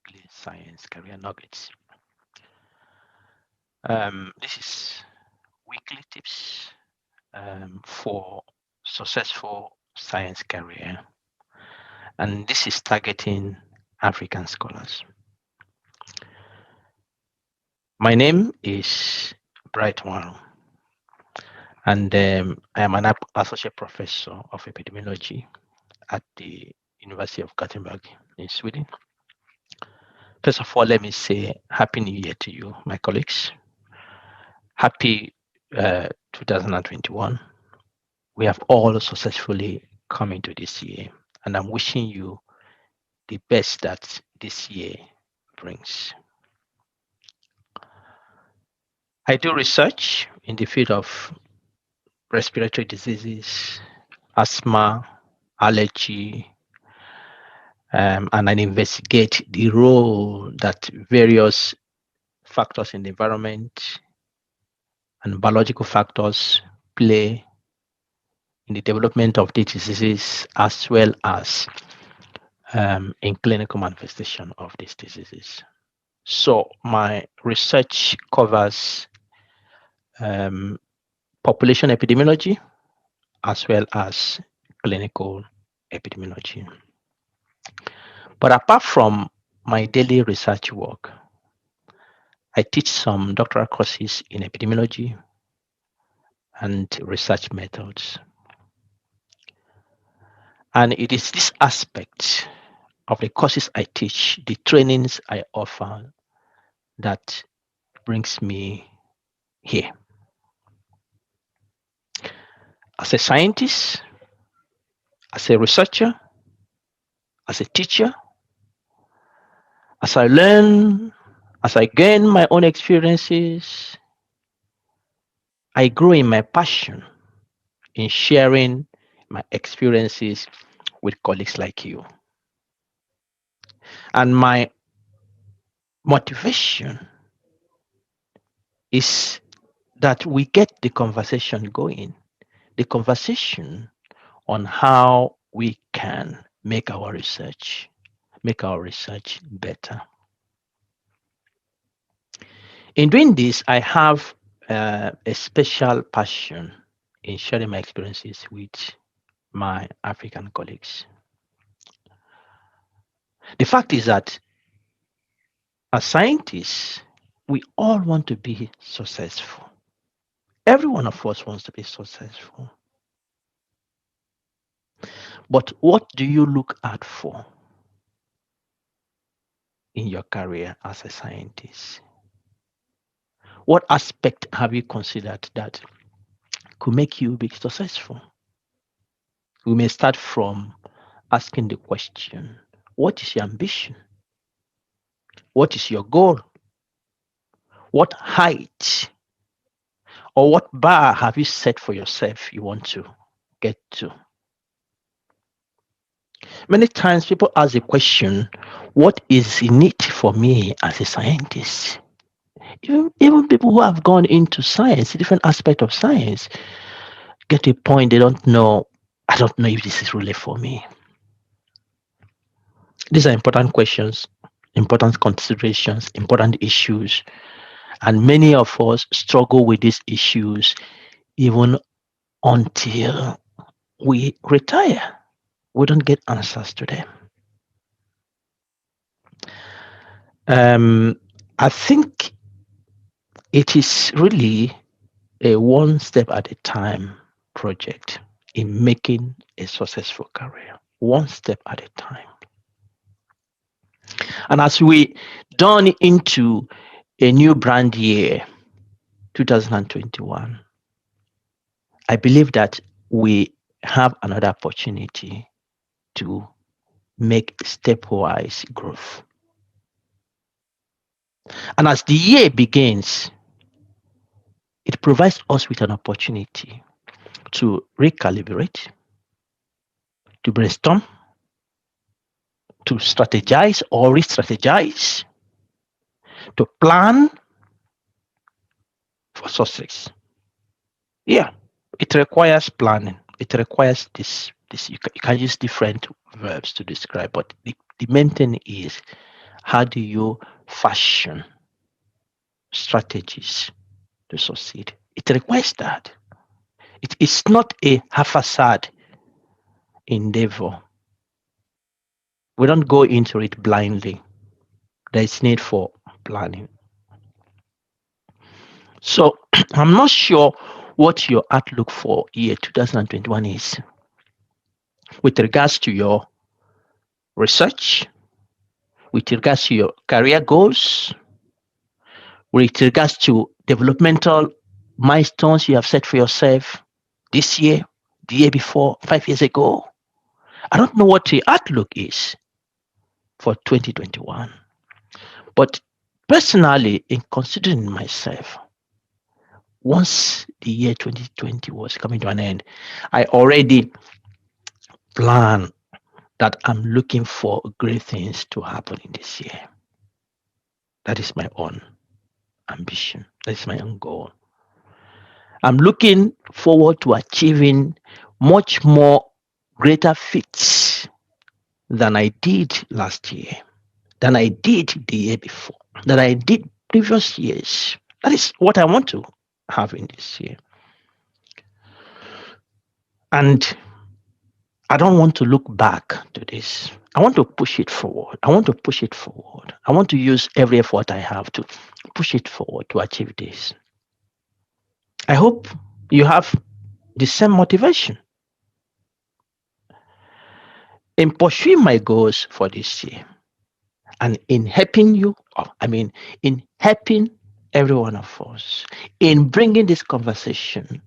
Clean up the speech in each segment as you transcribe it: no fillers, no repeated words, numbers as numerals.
Weekly Science Career Nuggets. This is weekly tips for successful science career, and this is targeting African scholars. My name is Bright Nwaru, and I am an associate professor of epidemiology at the University of Gothenburg in Sweden. First of all, let me say Happy New Year to you, my colleagues. Happy 2021. We have all successfully come into this year, and I'm wishing you the best that this year brings. I do research in the field of respiratory diseases, asthma, allergy, and I investigate the role that various factors in the environment and biological factors play in the development of these diseases as well as in clinical manifestation of these diseases. So my research covers um, population epidemiology as well as clinical epidemiology. But apart from my daily research work, I teach some doctoral courses in epidemiology and research methods. And it is this aspect of the courses I teach, the trainings I offer, that brings me here. As a scientist, as a researcher, as a teacher, as I learn, as I gain my own experiences, I grow in my passion in sharing my experiences with colleagues like you. And my motivation is that we get the conversation going, the conversation on how we can make our research better. In doing this, I have a special passion in sharing my experiences with my African colleagues. The fact is that as scientists, we all want to be successful. Every one of us wants to be successful. But what do you look out for in your career as a scientist? What aspect have you considered that could make you be successful? We may start from asking the question, what is your ambition? What is your goal? What height or what bar have you set for yourself you want to get to? Many times people ask the question, what is in it for me as a scientist? Even people who have gone into science, different aspect of science, get to a point they don't know, I don't know if this is really for me. These are important questions, important considerations, important issues. And many of us struggle with these issues even until we retire. We don't get answers to them. I think it is really a one step at a time project in making a successful career, one step at a time. And as we dawn into a new brand year, 2021, I believe that we have another opportunity to make stepwise growth. And as the year begins, it provides us with an opportunity to recalibrate, to brainstorm, to strategize or re strategize, to plan for success. Yeah, it requires planning. It requires this you can use different verbs to describe, but the main thing is How do you fashion strategies to succeed? It requires that. It is not a haphazard endeavor. We don't go into it blindly. There is need for planning. So I'm not sure what your outlook for year 2021 is with regards to your research, with regards to your career goals, with regards to developmental milestones you have set for yourself this year, the year before, 5 years ago. I don't know what the outlook is for 2021. But personally, in considering myself, once the year 2020 was coming to an end, I already planned that I'm looking for great things to happen in this year. That is my own ambition. That is my own goal. I'm looking forward to achieving much more greater feats than I did last year, than I did the year before, than I did previous years. That is what I want to have in this year. And I don't want to look back to this. I want to push it forward. I want to push it forward. I want to use every effort I have to push it forward to achieve this. I hope you have the same motivation in pursuing my goals for this year and in helping you, in helping every one of us, in bringing this conversation.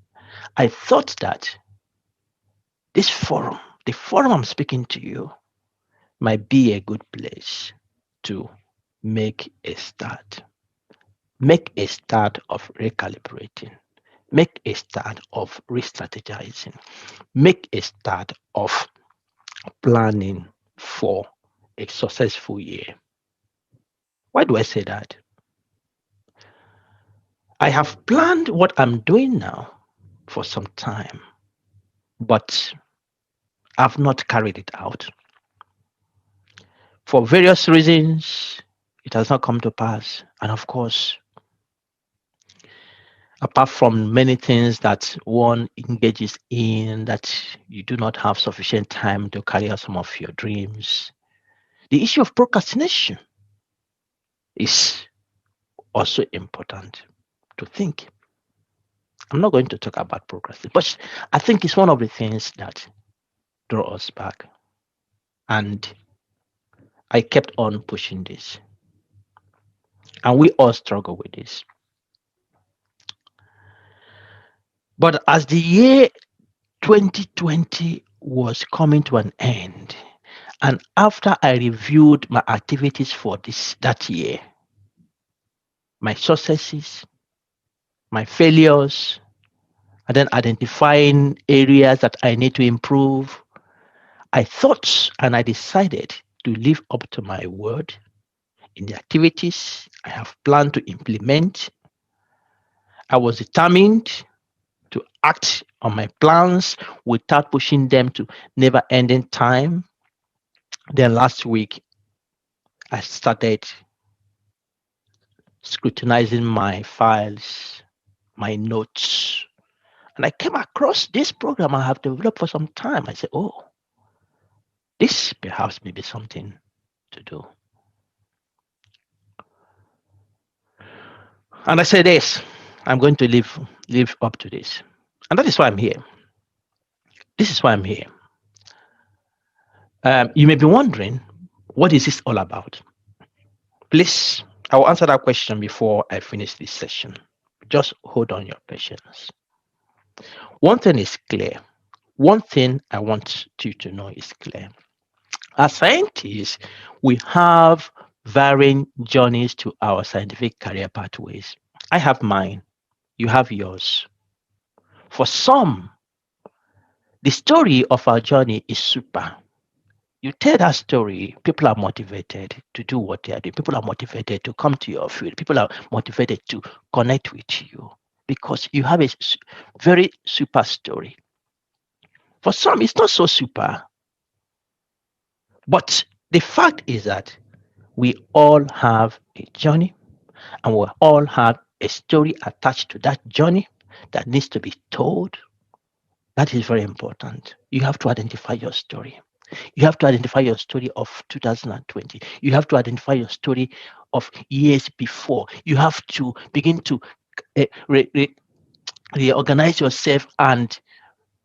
I thought that this forum, the forum I'm speaking to you, might be a good place to make a start. Make a start of recalibrating. Make a start of re-strategizing. Make a start of planning for a successful year. Why do I say that? I have planned what I'm doing now for some time, but I've not carried it out. For various reasons, it has not come to pass. And of course, apart from many things that one engages in that you do not have sufficient time to carry out some of your dreams, the issue of procrastination is also important to think. I'm not going to talk about procrastination, but I think it's one of the things that draw us back. And I kept on pushing this. And we all struggle with this. But as the year 2020 was coming to an end, and after I reviewed my activities for that year, my successes, my failures, and then identifying areas that I need to improve, I thought and I decided to live up to my word in the activities I have planned to implement. I was determined to act on my plans without pushing them to never ending time. Then last week, I started scrutinizing my files, my notes, and I came across this program I have developed for some time. I said, oh, this perhaps may be something to do. And I said, yes, I'm going to live up to this. And that is why I'm here. This is why I'm here. You may be wondering, what is this all about? Please, I will answer that question before I finish this session. Just hold on your patience. One thing is clear. One thing I want you to know is clear. As scientists, we have varying journeys to our scientific career pathways. I have mine, you have yours. For some, the story of our journey is super. You tell that story, people are motivated to do what they are doing. People are motivated to come to your field. People are motivated to connect with you because you have a very super story. For some, it's not so super. But the fact is that We all have a journey, and we all have a story attached to that journey that needs to be told. That is very important. You have to identify your story. You have to identify your story of 2020. You have to identify your story of years before. You have to begin to uh, re- re- reorganize yourself and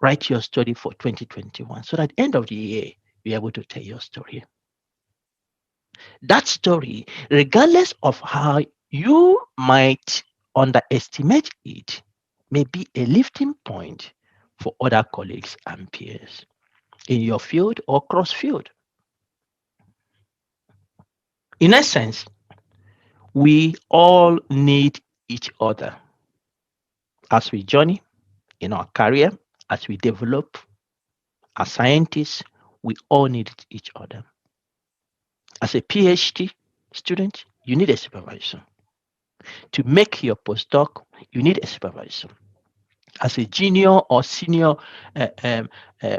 write your story for 2021. So that at the end of the year, you're able to tell your story. That story, regardless of how you might underestimate it, may be a lifting point for other colleagues and peers in your field or cross field. In essence, we all need each other as we journey in our career, as we develop as scientists. We all need each other. As a PhD student, you need a supervisor. To make your postdoc, you need a supervisor. As a junior or senior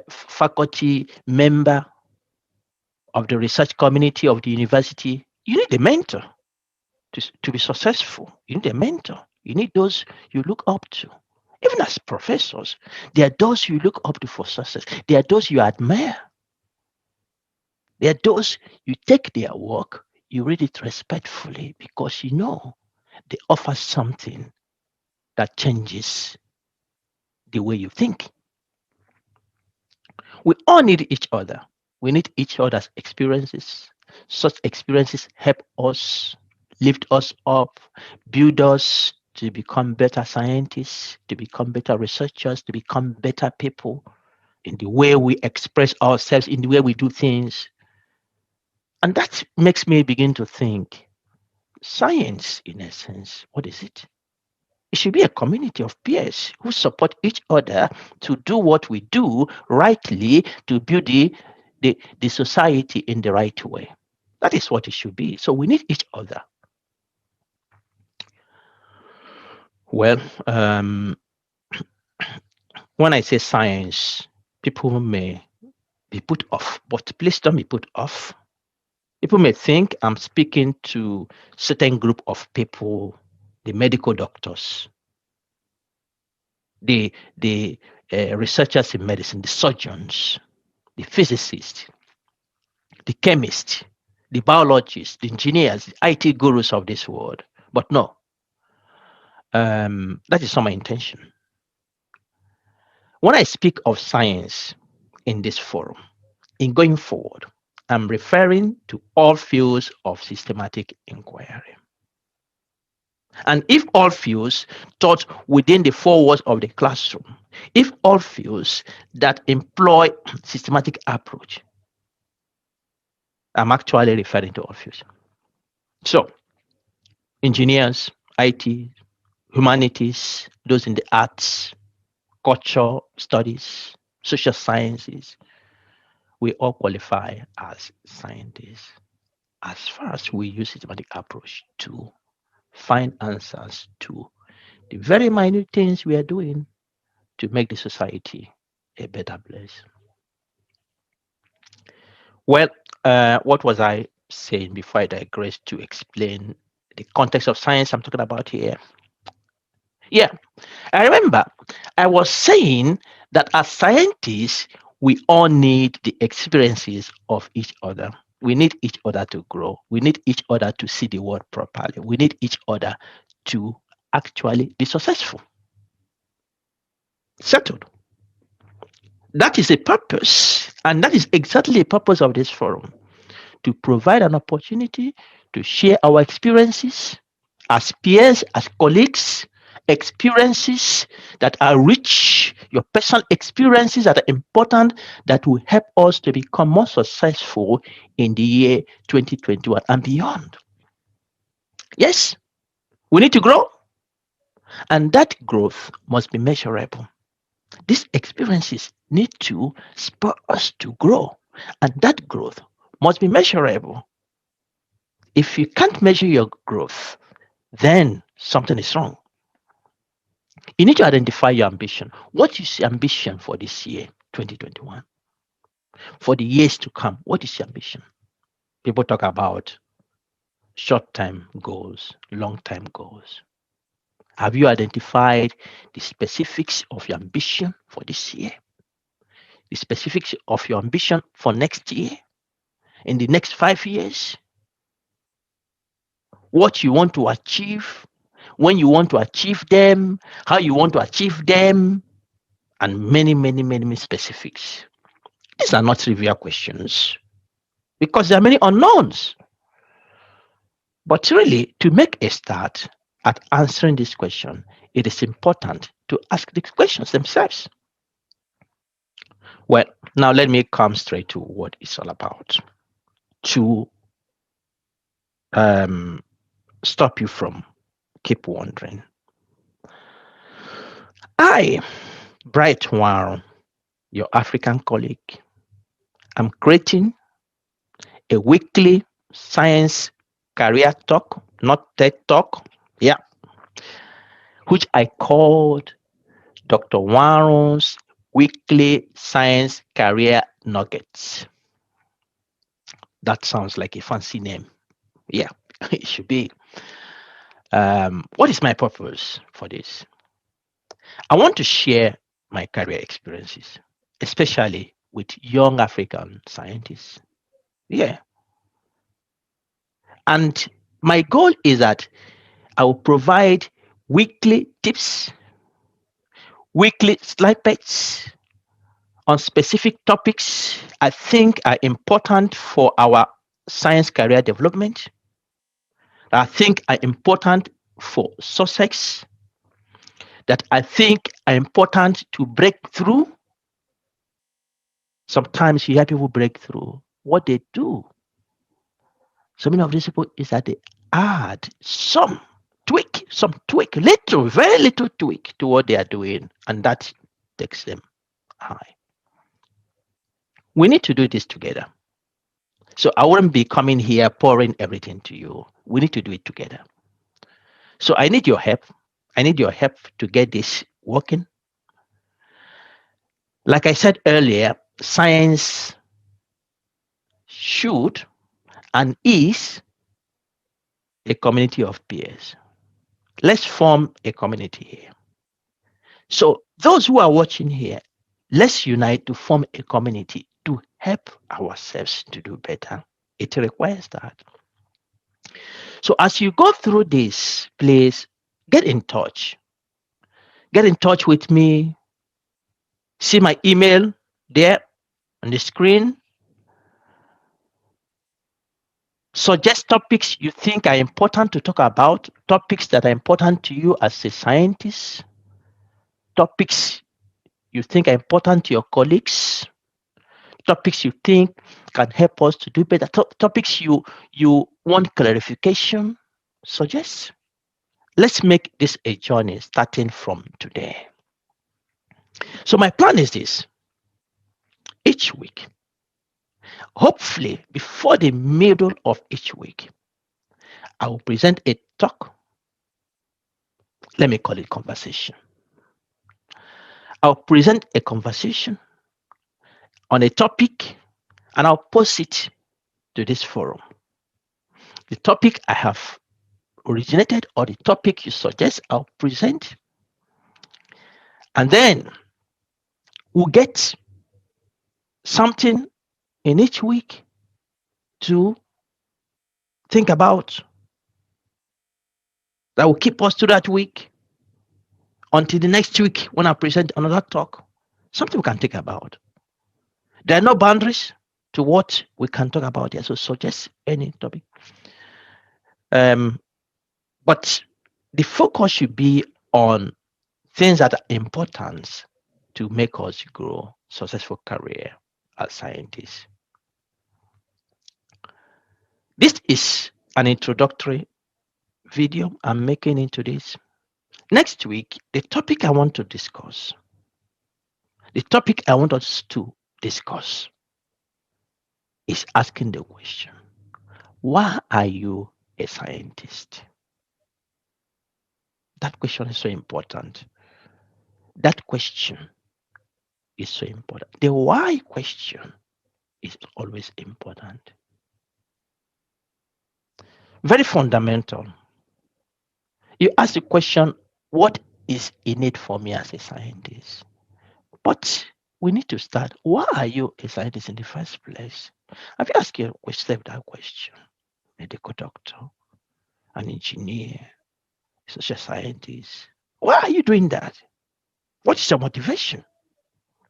faculty member of the research community of the university, you need a mentor to be successful. You need a mentor. You need those you look up to. Even as professors, there are those you look up to for success. There are those you admire. There are those you take their work, you read it respectfully because you know they offer something that changes the way you think. We all need each other. We need each other's experiences. Such experiences help us, lift us up, build us to become better scientists, to become better researchers, to become better people in the way we express ourselves, in the way we do things. And that makes me begin to think science, in essence, what is it? It should be a community of peers who support each other to do what we do rightly to build the society in the right way. That is what it should be. So we need each other. Well, when I say science, people may be put off, but please don't be put off. People may think I'm speaking to certain group of people, the medical doctors, the researchers in medicine, the surgeons, the physicists, the chemists, the biologists, the engineers, the IT gurus of this world. But no, that is not my intention. When I speak of science in this forum, in going forward, I'm referring to all fields of systematic inquiry. And if all fields taught within the four walls of the classroom, if all fields that employ systematic approach, I'm actually referring to all fields. So, engineers, IT, humanities, those in the arts, culture studies, social sciences, we all qualify as scientists as far as we use systematic approach to find answers to the very minute things we are doing to make the society a better place. Well, what was I saying before I digress to explain the context of science I'm talking about here? Yeah, I remember I was saying that as scientists, we all need the experiences of each other. We need each other to grow. We need each other to see the world properly. We need each other to actually be successful. Settled. That is a purpose. And that is exactly the purpose of this forum to provide an opportunity to share our experiences as peers, as colleagues, experiences that are rich, your personal experiences that are important, that will help us to become more successful in the year 2021 and beyond. Yes, we need to grow, and that growth must be measurable. These experiences need to spur us to grow, and that growth must be measurable. If you can't measure your growth, then something is wrong. You need to identify your ambition. What is your ambition for this year, 2021? For the years to come, what is your ambition? People talk about short time goals, long time goals? Have you identified the specifics of your ambition for this year? The specifics of your ambition for next year, in the next 5 years? What you want to achieve, when you want to achieve them, how you want to achieve them, and many, many, many, many specifics. These are not trivial questions because there are many unknowns. But really, to make a start at answering this question, it is important to ask the questions themselves. Well, now let me come straight to what it's all about to um, stop you from keep wondering. I, Bright Nwaru, your African colleague, am creating a weekly science career talk, not TED talk, yeah, which I called Dr. Nwaru's Weekly Science Career Nuggets. That sounds like a fancy name. Yeah, it should be. What is my purpose for this? I want to share my career experiences, especially with young African scientists. Yeah. And my goal is that I will provide weekly tips, weekly snippets on specific topics I think are important for our science career development, that I think are important for success, that I think are important to break through. Sometimes you hear people break through. What they do, so many of these people, is that they add some tweak, little, very little tweak to what they are doing, and that takes them high. We need to do this together. So I wouldn't be coming here pouring everything to you. We need to do it together. So I need your help. I need your help to get this working. Like I said earlier, science should and is a community of peers. Let's form a community here. So those who are watching here, let's unite to form a community to help ourselves to do better. It requires that. So as you go through this, please get in touch. Get in touch with me. See my email there on the screen. Suggest topics you think are important to talk about, topics that are important to you as a scientist, topics you think are important to your colleagues, topics you think can help us to do better, topics you want clarification. Suggest. Let's make this a journey starting from today. So my plan is this: each week, hopefully before the middle of each week, I will present a talk. Let me call it conversation. I'll present a conversation on a topic and I'll post it to this forum. The topic I have originated or the topic you suggest, I'll present. And then we'll get something in each week to think about that will keep us to that week until the next week when I present another talk. Something we can think about. There are no boundaries to what we can talk about here. So suggest any topic. But the focus should be on things that are important to make us grow successful career as scientists. This is an introductory video I'm making into this. Next week, the topic I want to discuss, the topic I want us to discuss is asking the question, why are you a scientist? That question is so important. That question is so important. The why question is always important. Very fundamental. You ask the question, what is in it for me as a scientist? But we need to start. Why are you a scientist in the first place? Have you asked yourself that question? Medical doctor, an engineer, social scientist. Why are you doing that? What is your motivation?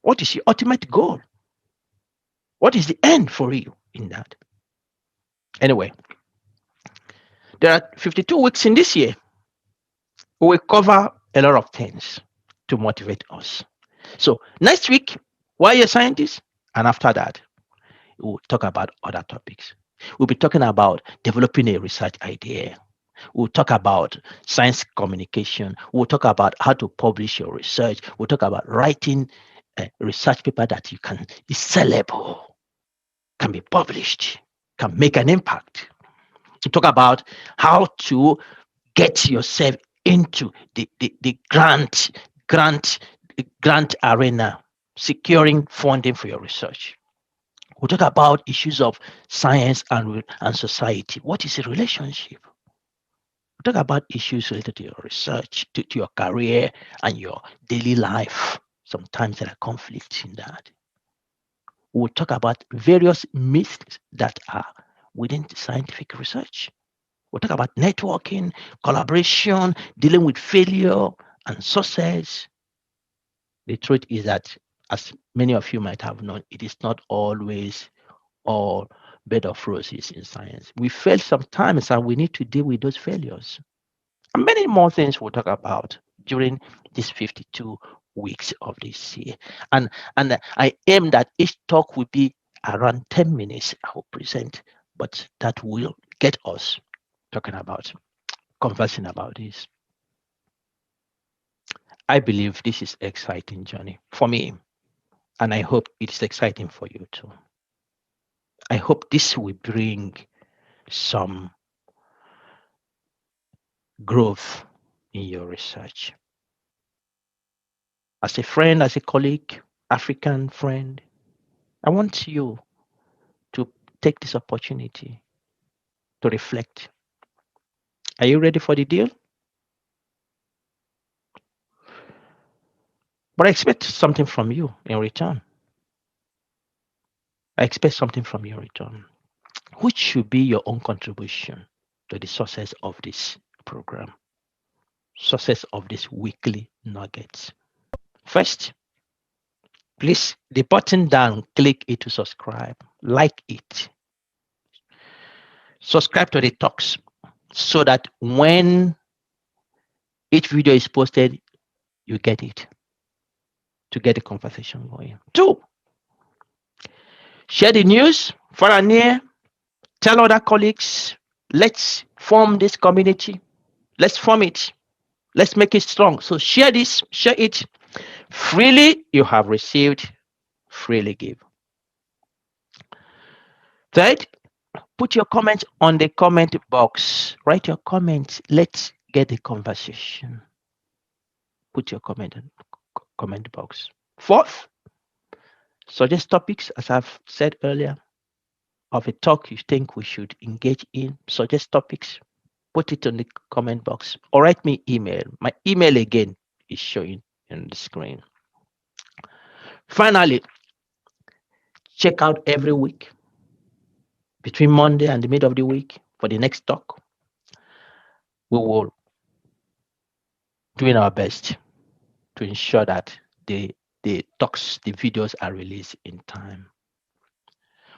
What is your ultimate goal? What is the end for you in that? Anyway, there are 52 weeks in this year. We will cover a lot of things to motivate us. So next week, why are you a scientist? And after that, we'll talk about other topics. We'll be talking about developing a research idea. We'll talk about science communication. We'll talk about how to publish your research. We'll talk about writing a research paper that you can is sellable, can be published, can make an impact. To talk about how to get yourself into the grant grant arena, securing funding for your research. We'll talk about issues of science and society. What is a relationship? We'll talk about issues related to your research, to your career and your daily life. Sometimes there are conflicts in that. We'll talk about various myths that are within scientific research. We'll talk about networking, collaboration, dealing with failure and success. The truth is that, as many of you might have known, it is not always all bed of roses in science. We fail sometimes and we need to deal with those failures. And many more things we'll talk about during these 52 weeks of this year. And I aim that each talk will be around 10 minutes I will present, but that will get us talking about, conversing about this. I believe this is exciting journey for me, and I hope it's exciting for you too. I hope this will bring some growth in your research. As a friend, as a colleague, African friend, I want you to take this opportunity to reflect. Are you ready for the deal? But I expect something from you in return. I expect something from you in return. Which should be your own contribution to the success of this program, success of this weekly nuggets? First, please, the button down, click it to subscribe, like it, subscribe to the talks so that when each video is posted, you get it to get the conversation going. Two, share the news far and near, tell other colleagues, let's form this community, let's form it, let's make it strong. So share this, share it. Freely you have received, freely give. Third, put your comments on the comment box. Write your comments. Let's get the conversation. Put your comment in comment box. Fourth, suggest topics, as I've said earlier, of a talk you think we should engage in. Suggest topics. Put it on the comment box or write me email. My email again is showing on the screen. Finally, check out every week between Monday and the middle of the week for the next talk. We will doing our best to ensure that the talks, the videos are released in time.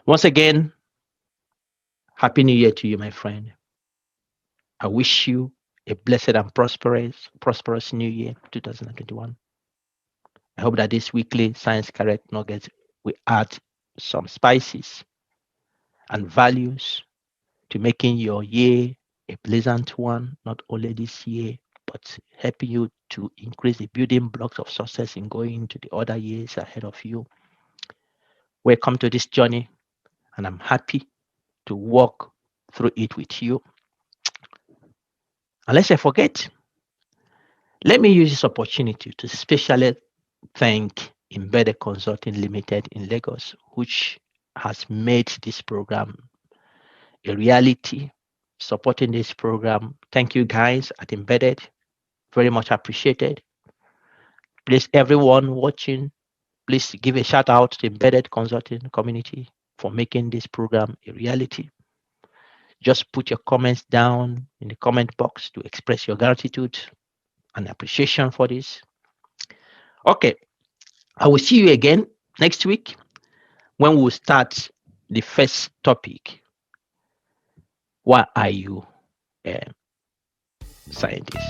Once again, Happy New Year to you, my friend. I wish you a blessed and prosperous New Year, 2021. I hope that this weekly Science Correct Nuggets will add some spices and values to making your year a pleasant one, not only this year, but helping you to increase the building blocks of success in going into the other years ahead of you. Welcome to this journey, and I'm happy to walk through it with you. Unless I forget, let me use this opportunity to specially thank Embedded Consulting Limited in Lagos, which has made this program a reality supporting this program. Thank you guys at Embedded. Very much appreciated. Please, everyone watching, please give a shout out to the Embedded Consulting community for making this program a reality. Just put your comments down in the comment box to express your gratitude and appreciation for this. Okay, I will see you again next week when we'll start the first topic. Why are you a scientist?